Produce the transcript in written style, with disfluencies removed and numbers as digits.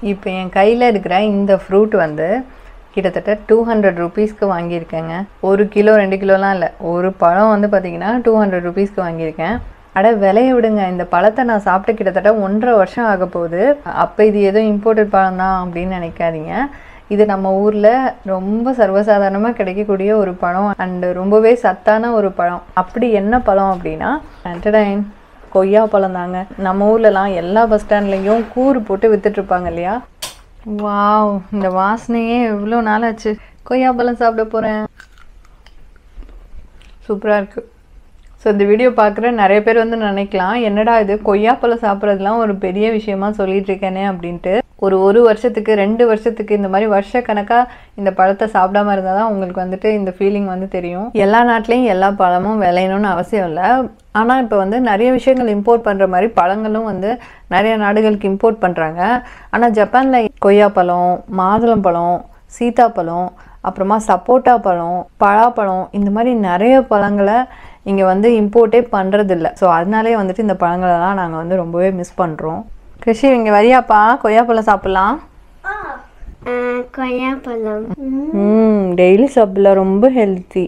இப்போ என் கையில் இருக்கிற இந்த ஃப்ரூட் வந்து கிட்டத்தட்ட 200 ரூபீஸ்க்கு வாங்கியிருக்கேங்க. 1 கிலோ 2 கிலோலாம் இல்லை, ஒரு பழம் வந்து பார்த்திங்கன்னா 200 ரூபீஸ்க்கு வாங்கியிருக்கேன். அட விலையை விடுங்க, இந்த பழத்தை நான் சாப்பிட்டு கிட்டத்தட்ட 1.5 வருஷம் ஆக போகுது. அப்போ இது ஏதோ இம்போர்ட்டட் பழம் தான் அப்படின்னு நினைக்காதீங்க. இது நம்ம ஊரில் ரொம்ப சர்வசாதாரணமாக கிடைக்கக்கூடிய ஒரு பழம் அண்டு ரொம்பவே சத்தான ஒரு பழம். அப்படி என்ன பழம் அப்படின்னா கொய்யா பழம் தாங்க. நம்ம ஊர்லலாம் எல்லா பஸ் ஸ்டாண்ட்லேயும் கூறு போட்டு விற்றுட்ருப்பாங்க இல்லையா. வாவ், இந்த வாசனையே எவ்வளோ நாள் ஆச்சு. கொய்யா பழம் சாப்பிட போகிறேன். சூப்பராக இருக்குது. ஸோ இந்த வீடியோ பார்க்குற நிறைய பேர் வந்து நினைக்கலாம், என்னடா இது கொய்யாப்பழம் சாப்பிட்றதுலாம் ஒரு பெரிய விஷயமா சொல்லிட்டு இருக்கேனே அப்படின்ட்டு. ஒரு வருஷத்துக்கு 2 வருஷத்துக்கு இந்த மாதிரி வருஷக்கணக்காக இந்த பழத்தை சாப்பிடாம இருந்தால் தான் உங்களுக்கு வந்துட்டு இந்த ஃபீலிங் வந்து தெரியும். எல்லா நாட்டிலையும் எல்லா பழமும் விளையணும்னு அவசியம் இல்லை. ஆனால் இப்போ வந்து நிறைய விஷயங்கள் இம்போர்ட் பண்ணுற மாதிரி பழங்களும் வந்து நிறைய நாடுகளுக்கு இம்போர்ட் பண்ணுறாங்க. ஆனால் ஜப்பானில் கொய்யாப்பழம், மாதுளம்பழம், சீத்தாப்பழம், அப்புறமா சப்போட்டா பழம், பலாப்பழம், இந்த மாதிரி நிறைய பழங்களை இங்கே வந்து இம்போர்ட்டே பண்ணுறதில்ல. ஸோ அதனாலே வந்துட்டு இந்த பழங்களெல்லாம் நாங்கள் வந்து ரொம்பவே மிஸ் பண்ணுறோம். கிருஷி, இங்கே வரியாப்பா, கொய்யாப்பழம் சாப்பிட்லாம். கொய்யாப்பழம் டெய்லி சாப்பிடலாம், ரொம்ப ஹெல்த்தி.